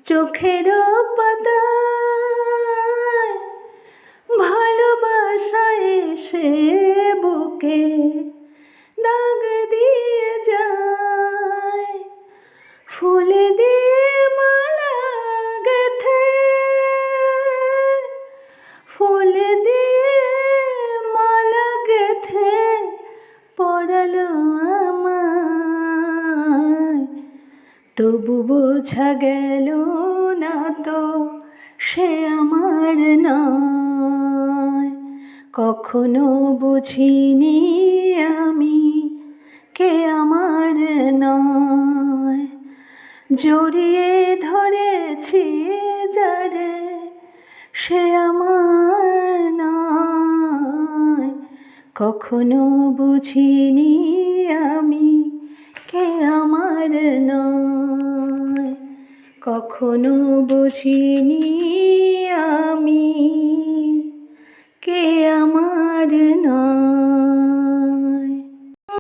চোখের পাতায় ভালোবাসা এসে বুকে দাগ দিয়ে যায়, ফুল দিয়ে মালা গেথে, ফুল দিয়ে মালা গেথে পড়ালো আমায়। তবু বোঝা গেল না তো সে আমার নয়। কখনো বুঝিনি আমি কে আমার নয়। জড়িয়ে ধরেছি যারে সে আমার নয়। কখনো বুঝিনি আমি কে আমার নয়। কখনো বুঝিনি আমি কে আমার নয়।